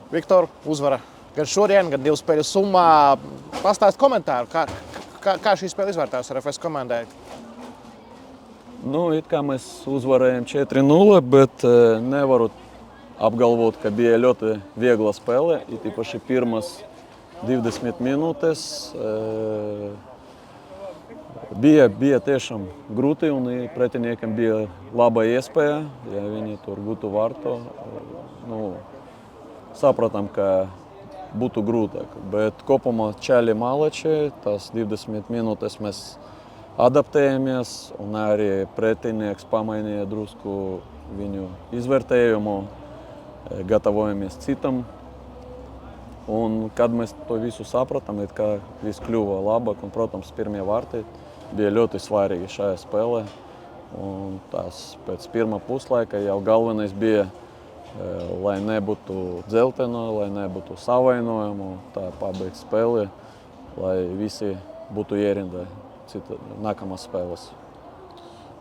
Viktor, uzvara gan šodien, gan 2 spēļu summā. Pastāst komentāru, kā šī spēle izvērtās RFS komandai? It kā mēs uzvarējām 4-0, bet nevaru apgalvot, ka bija ļoti viegla spēle. It īpaši pirmas 20 minūtes bija tiešām grūti un pretiniekam bija laba iespēja, ja viņi tur gūtu vārtu. Sapratām, ka būtu grūtāk, bet kopumā čali malači, tas 20 minūtes mēs adaptējamies un arī pretinieks pamainīja drusku viņu izvērtējumu, gatavojamies citam. Un kad mēs to visu sapratām, ka viss kļuva labāk un, protams, pirmie vārti bija ļoti svarīgi šajā spēlē. Un tas pēc pirmā puslaika jau galvenais bija, lai nebūtu dzelteno, lai nebūtu savainojumu, tā pabeigt spēli, lai visi būtu ierindā nākamās spēles.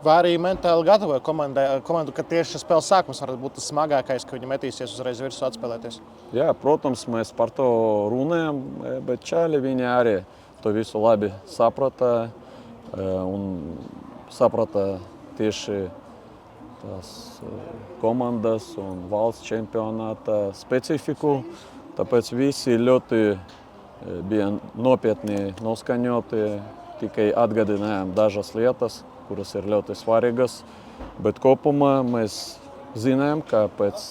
Vai arī mentāli gatavoja komandu, ka tieši spēles sākums var būt tas smagākais, ka viņi metīsies uzreiz virsū atspēlēties? Jā, protams, mēs par to runājam, bet čali viņi arī to visu labi saprata un saprata tieši tās komandas un valsts čempionāta specifiku. Tāpēc visi ļoti bija nopietni noskaņoti, tikai atgādinājām dažas lietas, kuras ir ļoti svarīgas. Bet kopumā mēs zinām, ka pēc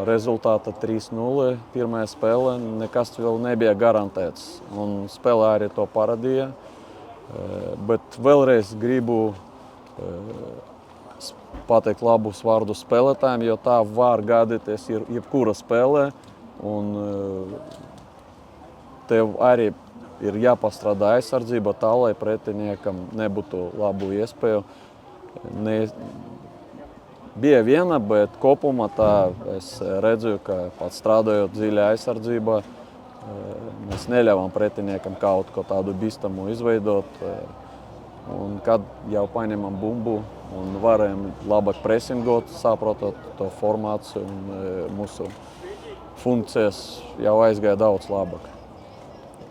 rezultāta 3-0 pirmajā spēlē nekas vēl nebija garantēts. Un spēlē arī to parādīja. Bet vēlreiz gribu pateikt labus vārdus spēlētājiem, jo tā var gadīties jebkura spēlē. Un tev arī ir jāpastrādā aizsardzība tā, lai pretiniekam nebūtu labu iespēju. Bija viena, bet kopumā tā es redzu, ka pat strādājot dziļā aizsardzībā, mēs neļāvām pretiniekam kaut ko tādu bīstamu izveidot. Un kad jau paņemam bumbu un varējām labāk presingot, saprotot to formāciju un mūsu funkcijas jau aizgāja daudz labāk.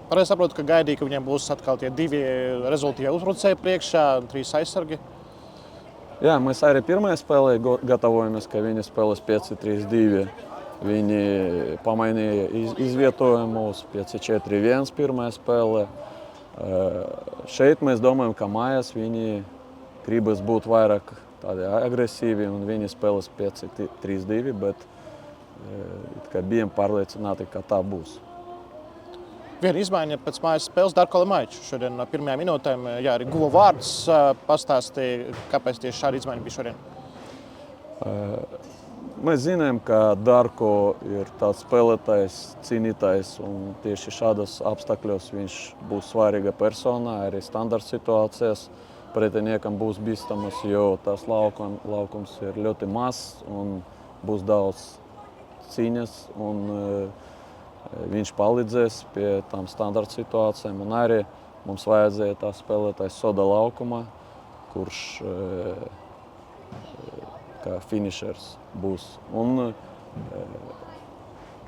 Pareizi saprotu, ka gaidīja, ka viņiem būs atkal tie 2 rezultāti uzbrucēji priekšā un 3 aizsargi. Jā, mēs arī pirmajā spēlē gatavojamies, ka viņi spēlēs 5-3-2. Viņi pamainīja izvietojumu uz 5-4-1 pirmajā spēlē. Šeit mēs domājam, ka mājās viņi gribas būt vairāk tādi agresīvi un viņi spēlēs 5-3-2, bet bijām pārliecināti, ka tā būs. Viena izmaiņa pēc mājas spēles Darko Lemaičs. Šodien no pirmajām minūtēm arī guva vārdus. Pastāstīja, kāpēc tieši šāda izmaiņa bija šodien? Mēs zinām, ka Darko ir tāds spēlētājs, cīnītājs, un tieši šādos apstākļos viņš būs svarīga persona, arī standarta situācijas. Pretiniekam būs bīstamas, jo tās laukums ir ļoti mazs un būs daudz cīņas. Viņš palīdzēs pie tām standarta situācijām, un arī mums vajadzēja tā spēlētājs soda laukumā, kurš kā finišers būs. Un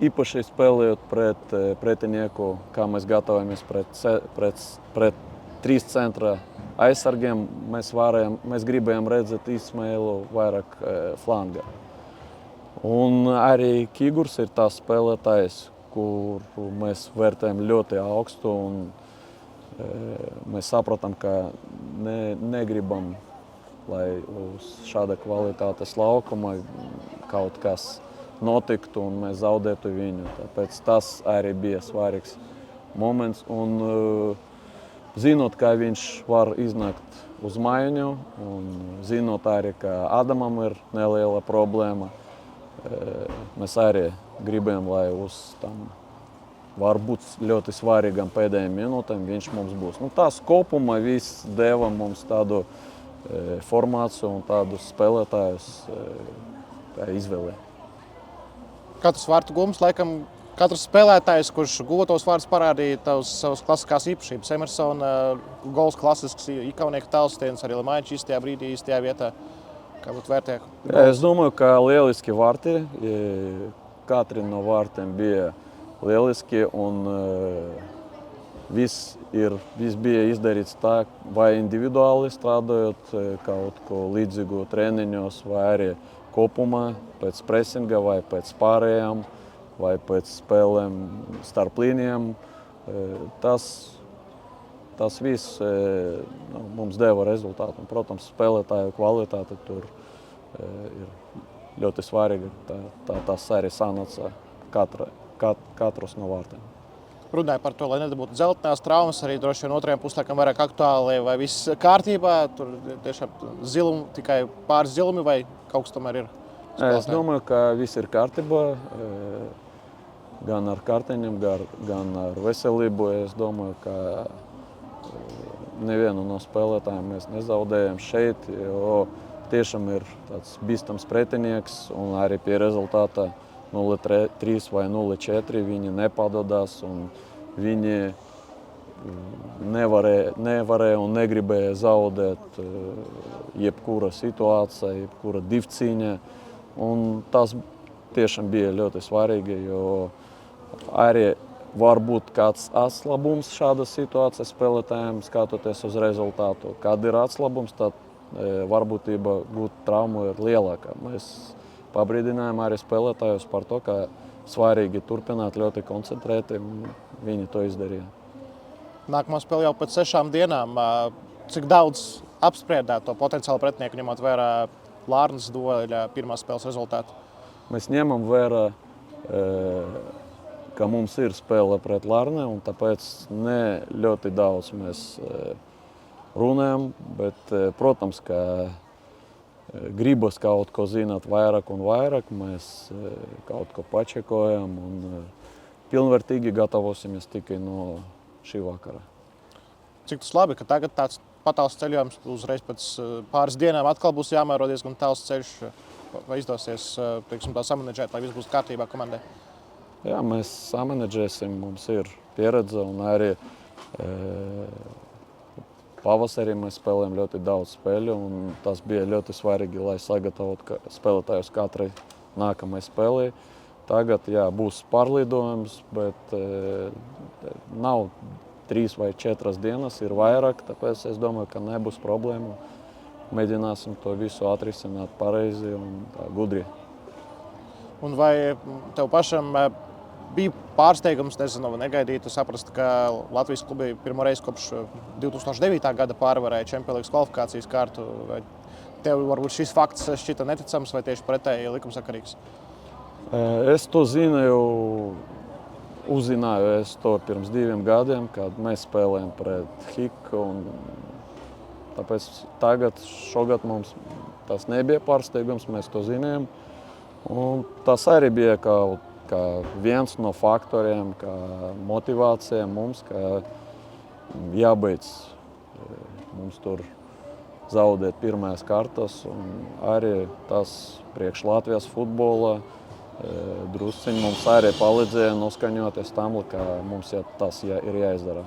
īpaši spēlējot pret pretinieku, kā mēs gatavojamies pret 3 centra aizsargiem, mēs gribējām redzēt Ismailu vairāk flangā. Un arī Kigurs ir tās spēlētājs, kuru mēs vērtējam ļoti augstu, un mēs sapratām, ka negribam, lai uz šāda kvalitātes laukuma kaut kas notiktu un mēs zaudētu viņu. Tāpēc tas arī bija svarīgs moments. Un zinot, ka viņš var iznākt uz maiņu, un zinot arī, ka Adamam ir neliela problēma, mēs arī gribējām, lai uz tam varbūt ļoti svarīgām pēdējām minūtēm viņš mums būs. Tas kopumā viss deva mums tādu formāciju un tādus spēlētājus izvēlē. Katrs vārtu gums, laikam, katrs spēlētājs, kurš guva tos vārdus, parādīja savas klasiskās īpašības. Emersona gols klasisks, ikaunieku tālstiens, arī Lemaičs īstajā brīdī, īstajā vietā. Kā būtu vērtē? Es domāju, ka lieliski vārti. katri no vārtiem bija lieliski, un viss bija izdarīts tā, vai individuāli strādājot kaut ko līdzīgu treniņos, vai arī kopumā pēc presinga, vai pēc pārējām, vai pēc spēlēm starp līnijām. Tas viss mums deva rezultātu. Un, protams, spēlētāju kvalitāte tur ir ļoti svarīga. Tas arī sanāca katrs no vārtiem. Runāja par to, lai nedabūtu dzeltenās traumas, arī droši vien otrajam puslaikam vairāk aktuāli, vai viss kārtībā, tur tiešām zilumi, tikai pāris zilumi, vai kaut kas tomēr ir? Es domāju, ka viss ir kārtībā, gan ar kartiņiem, gan ar veselību. Es domāju, ka nevienu no spēlētājiem mēs nezaudējam šeit, jo tiešām ir tāds bīstams pretinieks, un arī pie rezultāta 0-3 vai 0-4 viņi nepadodās, un viņi nevarēja un negribēja zaudēt jebkura situācija, jebkura divcīņa. Un tas tiešām bija ļoti svarīgi, jo arī var būt kāds atslabums šādas situācijas spēlētājiem, skatoties uz rezultātu. Kad ir atslabums, tad varbūtība gūt traumu ir lielāka. Mēs pabrīdinājām arī spēlētājus par to, ka svarīgi turpināt ļoti koncentrēti, un viņi to izdarīja. Nākamā spēle jau pēc 6 dienām. Cik daudz apspriedāt to potenciālu pretinieku, ņemot vērā Lārnas Doļa pirmās spēles rezultātu? Mēs ņemam vērā, ka mums ir spēle pret Lārni, un tāpēc ne ļoti daudz mēs runājam, bet, protams, ka gribas kaut ko zināt vairāk un vairāk, mēs kaut ko pačekojam un pilnvērtīgi gatavosimies tikai no šī vakara. Cik tas labi, ka tagad tāds patāls ceļojums uzreiz pēc pāris dienām atkal būs jāmēro diezgan tāls ceļš, vai izdosies, teiksim, tā samanedžēt, lai viss būs kārtībā komandai? Jā, mēs samanedžēsim, mums ir pieredze, un arī pavasarī mēs spēlējam ļoti daudz spēļu, un tas bija ļoti svarīgi, lai sagatavotu spēlētājus katrai nākamai spēlei. Tagad, jā, būs pārlidojums, bet nav 3 vai 4 dienas, ir vairāk, tāpēc es domāju, ka nebūs problēmu. Mēģināsim to visu atrisināt pareizi un gudri. Un vai tev pašam bija pārsteigums, nezinu, negaidītu saprast, ka Latvijas klubi pirmo reizi kopš 2009. gada pārvarēja Champions League kvalifikācijas kārtu? Vai tev varbūt šis fakts šķita neticams vai tieši pretēji likumsakarīgs? Es to uzzināju pirms 2 gadiem, kad mēs spēlējam pret HIK. Tāpēc šogad mums tas nebija pārsteigums, mēs to zinājām. Un tas arī bija kā viens no faktoriem, kā motivācija mums, ka jābeidz mums tur zaudēt pirmās kārtas. Un arī tas priekš Latvijas futbola drusciņi mums arī palīdzēja noskaņoties tam, ka mums tas ir jāizdara.